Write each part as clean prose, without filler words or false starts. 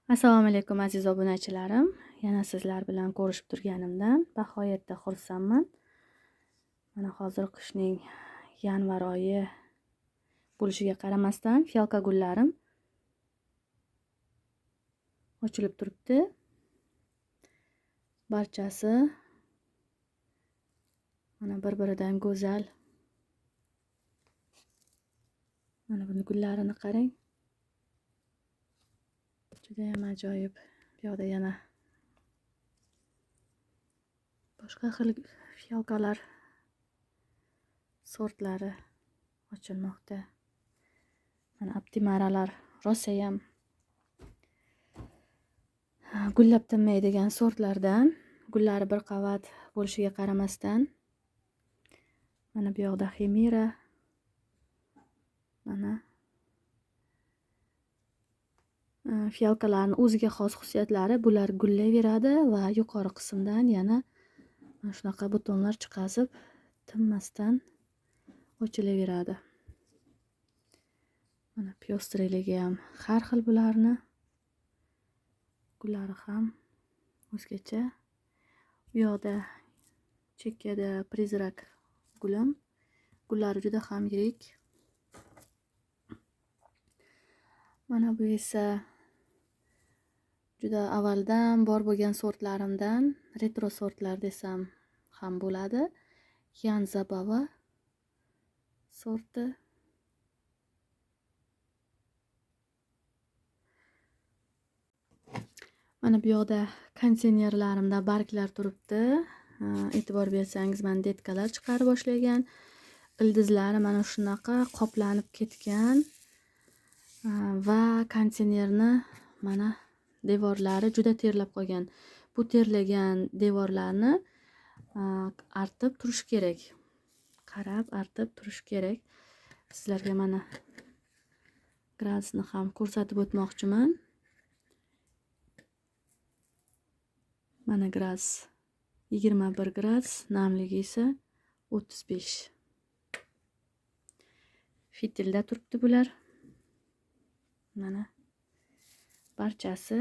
Assalomu alaykum aziz obunachilarim. Yana sizlar bilan ko'rishib turganimdan nihoyatda xursandman. Mana hozir qishning yanvar oyi bo'lishiga qaramasdan fiyalka gullarim ochilib turibdi. Barchasi mana bir-biridan go'zal. Mana buni gullarini qarang. Juda ham ajoyib. Bu yoqda yana boshqa xil fiyalkalar sortlari ochilmoqda. Mana optimaralar rosa ham gullab tinmaydigan sortlardan. Gullari bir qavat bo'lishiga qaramasdan mana bu yoqda ximera, mana fiyalkalarning o'ziga xos xususiyatlari, bular gullayveradi va yuqori qismdan yana mana shunaqa butonlar chiqazib tinmasdan ochilaveradi. Mana pyostreligi ham har xil bularni. Gullari ham o'zgacha. Bu yoqda chekkada prizrak gulim. Gullari juda ham yirik. Mana bu esa juda avvaldan bor bo'lgan sortlarimdan, retro sortlar desam ham bo'ladi. Yan Zabava sorti. Mana bu yoqda konteynerlarimda barglar turibdi. E'tibor bersangiz, mana detkalar chiqarib boshlagan. Ildizlari mana shunaqa qoplanib ketgan. Va konteynerni mana devorlari juda terlab qolgan. Bu terlagan devorlarni artib turish kerak. Qarab artib turish kerak. Sizlarga mana gradusni ham ko'rsatib o'tmoqchiman. Mana gradus 21 gradus, namligi esa 35. Fitilda turibdi bular. Mana barchasi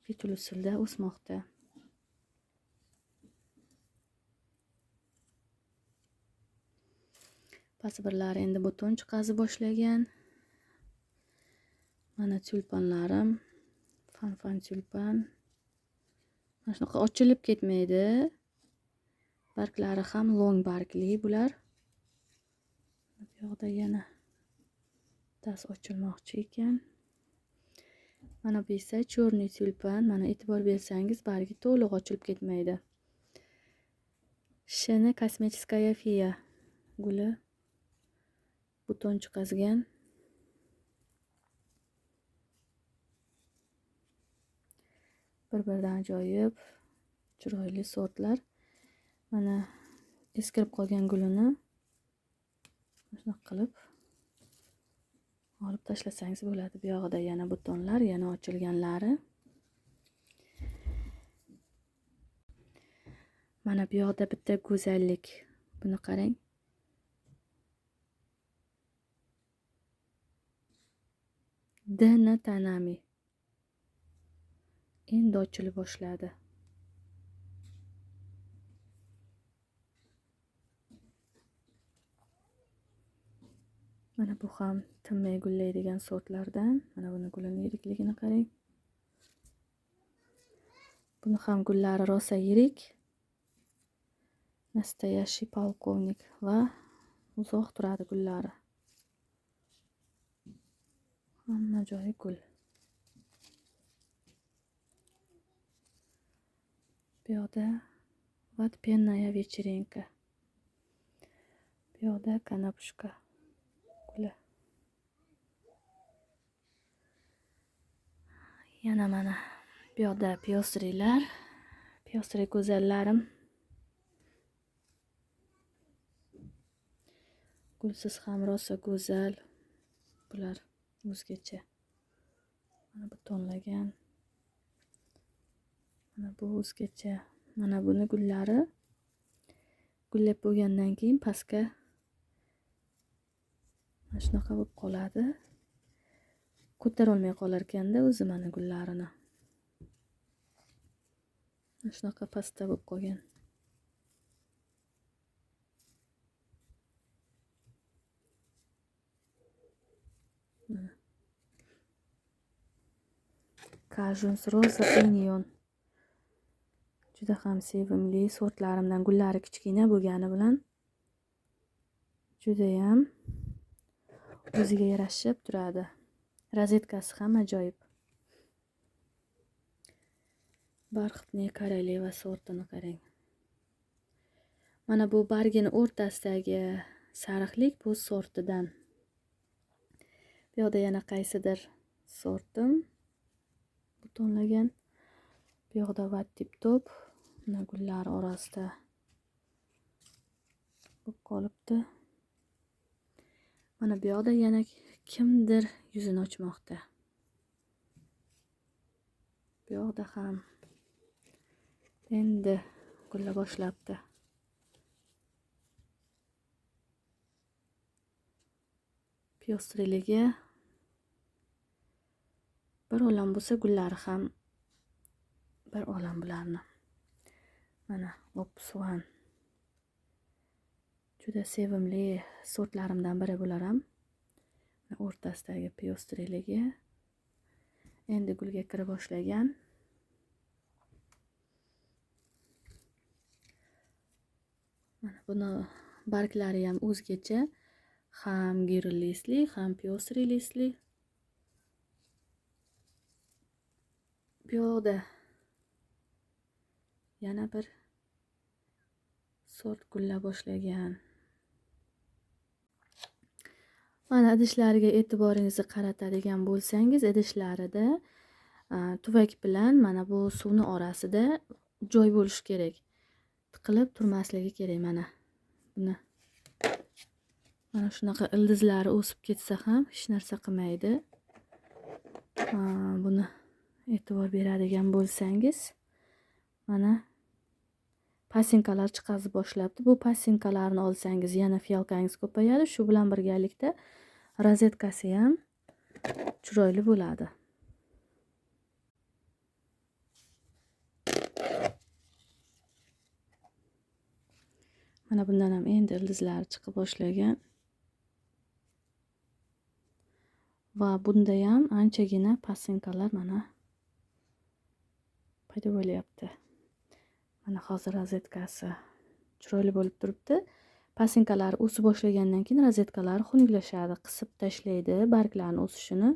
fitil usulda o'smoqda. Ba'zi birlari endi buton chiqazib boshlagan. Mana tulpanlarim, fan tulpan. Mana shunaqa ochilib ketmaydi. Barglari ham long bargli bular. Bu yoqda yana tas ochilmoqchi ekan. Mana bu esa chorniy tulpan. Mana e'tibor bersangiz, bargi to'liq ochilib ketmaydi. Sheni kosmetiskaya fiya guli buton chiqazgan. Bir-biridan ajoyib, chiroyli sortlar. Mana eskirib qolgan gulini shunaqa qilib olib tashlasangiz bo'ladi. Bu yoqda yana butonlar, yana ochilganlari. Mana bu yoqda bitta go'zallik. Buni qarang. Dana Tanami. Endi ochilib boshladi. Mana bu ham tinmay gullaydigan sortlardan. Mana buni gulini yirikligini qarang. Buni ham gullari rosa yirik. Nastoyashi polkovnik va uzoq turadi gullari. Hamma joyi gul. Bu yoqda vatpennaya vecherenka. Bu yoqda kanapushka guli. Yana mana bu yoqda pyostrilar. Pyostri go'zallarim. Gulsiz ham rosa go'zal. Bular o'zgacha. Mana bu tonlagan. Mana bu o'zgacha. Mana buni gullari gullab bo'lgandan keyin pastga mana shunaqa bo'lib qoladi. Ko'tarolmay qolar ekanda o'zi mana gullarini. Shunaqa pastda bo'lib qolgan. Kajus Rosa Enion. Juda ham sevimli sortlarimdan, gullari kichkina bo'lgani bilan juda ham o'ziga yarashib turadi. Rozetkasi ham ajoyib. Barxitni koroleva sortini qarang. Mana bu bargini o'rtasidagi sariqlik bu sortidan. Bu yoqda yana qaysidir sortim butonlagan. Bu yoqda va tip-top. Mana gullar orasida bo'lib qolibdi. Mana bu yoqda yana kimdir yuzini ochmoqda. Bu yoqda ham endi gulla boshlabdi. Piyostriligi bir olam bo'lsa, gullari ham bir olam bularni. Mana Opsuan. Juda sevimli sortlarimdan biri bular ham. O'rtasidagi piyostriligi endi gulga kira boshlagan. Mana buni barglari ham o'zgacha, ham girillisli, ham piyostrillisli. Bu yoqda yana bir sort gulla boshlagan. Mana idishlariga e'tiboringizni qaratadigan bo'lsangiz, idishlarida tuvak bilan mana bu suvni orasida joy bo'lishi kerak. Tiqilib turmasligi kerak mana. Buni mana shunaqa ildizlari o'sib ketsa ham hech narsa qilmaydi. Buni e'tibor beradigan bo'lsangiz, mana pasinkalar chiqazi boshlabdi. Bu pasinkalarni olsangiz yana fiyolkangiz ko'payadi. Shu bilan birgalikda rozetkasi ham chiroyli bo'ladi. Mana bundan ham endi ildizlari chiqib boshlagan. Va bunda ham anchagina pasinkalar mana paydo bo'lyapti. Mana hozir rozetkasi chiroyli bo'lib turibdi. Pasinkalar o'sib boshlagandan keyin rozetkalar xunuklashadi, qisib tashlaydi barglarning o'sishini.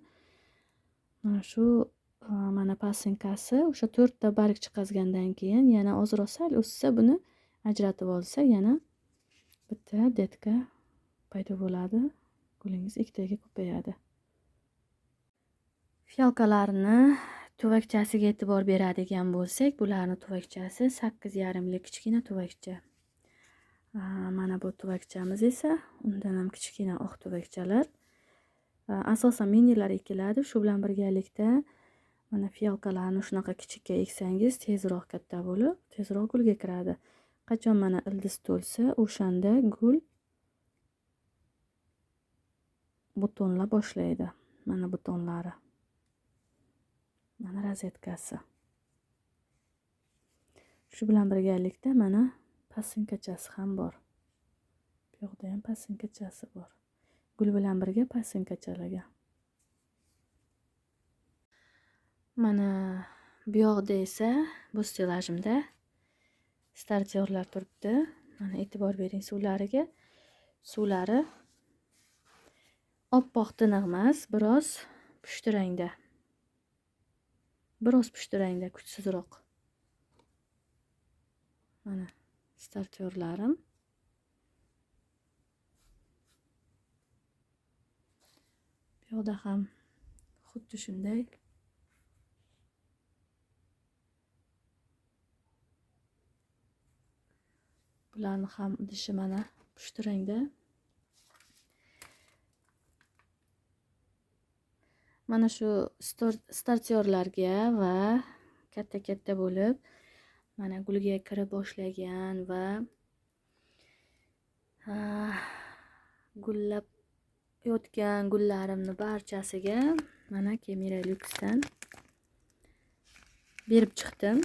Mana shu mana pasinkasi o'sha 4 ta barg chiqazgandan keyin yana ozroq sal o'ssa, buni ajratib olsa, yana bitta detka paydo bo'ladi. Gulingiz ikkitaga ko'payadi. Fiyolkalarni tuvakchasiga e'tibor beradigan bo'lsak, bularning tuvakchasi 8,5 lik kichkina tuvakcha. Mana bu tuvakchamiz esa undan ham kichkina oq tuvakchalar. Asosan minilar ekiladi. Shu bilan birgalikda mana fiyolkalarni shunaqa kichikka eksangiz, tezroq katta bo'lib, tezroq gulga kiradi. Qachon mana ildiz to'lsa, o'shanda gul butonla boshlaydi. Mana butonlari. Mana rozetkasi. Shu bilan birgalikda mana pasinkachasi ham bor. Bu yoqda ham pasinkachasi bor. Gul bilan birga pasinkachalagan. Mana bu yoqda esa bu stilajimda startyorlar turibdi. Mana e'tibor bering suvlariga. Suvlari oppoq tiniq emas, biroz pushti rangda. Biroz pushti rangda, kuchsizroq. Mana startyorlarim. Bu yoqda ham xuddi shunday. Bularni ham idishi mana pushti rangda. Mana shu startyorlarga va katta-katta bo'lib mana gulga kirib boshlagan va gullab yotgan gullarimni barchasiga mana Kemira Luxe'dan berib chiqdim.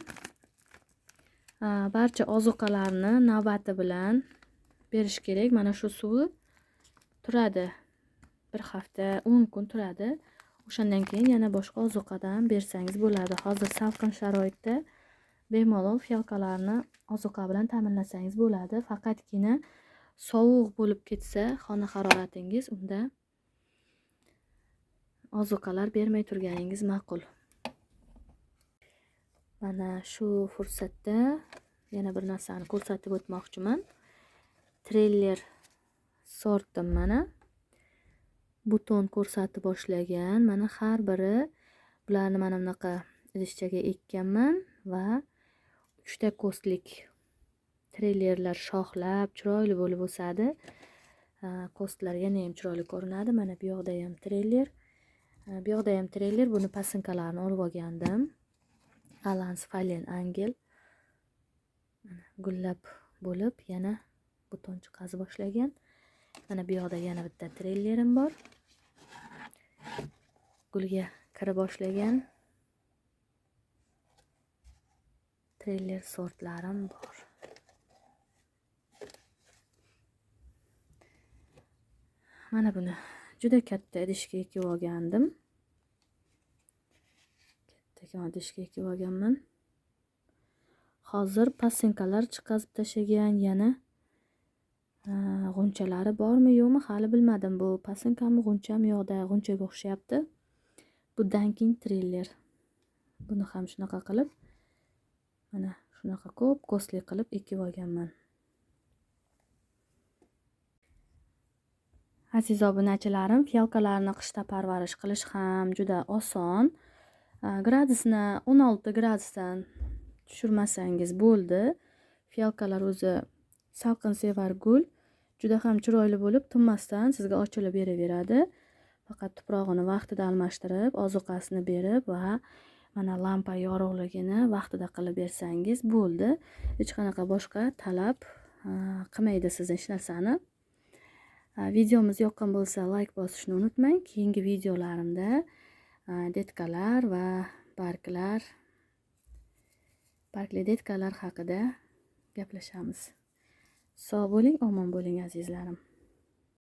Barcha ozuqalarni navbati bilan berish kerak. Mana shu suvi turadi. 1 hafta, 10 kun turadi. O'shandan keyin yana boshqa ozuqadan bersangiz bo'ladi. Hozir salqin sharoitda bemalol fiyalkalarni ozuqa bilan ta'minlasangiz bo'ladi. Faqatgina sovuq bo'lib ketsa xona haroratingiz, unda ozuqalar bermay turganingiz ma'qul. Mana shu fursatda yana bir narsani ko'rsatib o'tmoqchiman. Treyler sortim mana. Buton ko'rsatib boshlagan. Mana har biri bularni mana bunaqa idishchaga ekkanman va 3 ta ko'stlik treylerlar shoxlab chiroyli bo'lib o'sadi. Ko'stlar yana ham chiroyli ko'rinadi. Mana bu yoqda ham treyler. Bu yoqda ham treyler. Buni pasinkalarni olib olgandim. Alans Fallen Angel. Gullab bo'lib yana buton chiqazi boshlagan. Mana bu yoqda yana bitta treylerim bor. Gulga kira boshlagan treyler sortlarim bor. Mana buni juda katta idishga ekib olgandim. Katta idishga ekib olganman. Hozir pasinkalar chiqazib tashlagan, yana g'unchalari bormi yo'qmi hali bilmadim. Bu pasinkami g'unchami, yo'qda g'unchaga o'xshayapti. Bu Dunking treyler. Buni ham shunaqa qilib mana shunaqa ko'p ko'stli qilib ekib olganman. Aziz obunachilarim, fiyalkalarni qishda parvarish qilish ham juda oson. Gradusni 16 gradusdan tushirmasangiz bo'ldi. Fiyalkalar o'zi salqinsevar gul, juda ham chiroyli bo'lib, tinmasdan sizga ochilib beraveradi. Faqat tuprog'ini vaqtida almashtirib, ozuqasini berib va mana lampa yorug'ligini vaqtida qilib bersangiz bo'ldi. Hech qanaqa boshqa talab qilmaydi sizning hech narsani. Videomiz yoqqan bo'lsa, like bosishni unutmang. Keyingi videolarimda detkalar va bargli detkalar haqida gaplashamiz. Sog' bo'ling, omon bo'ling azizlarim.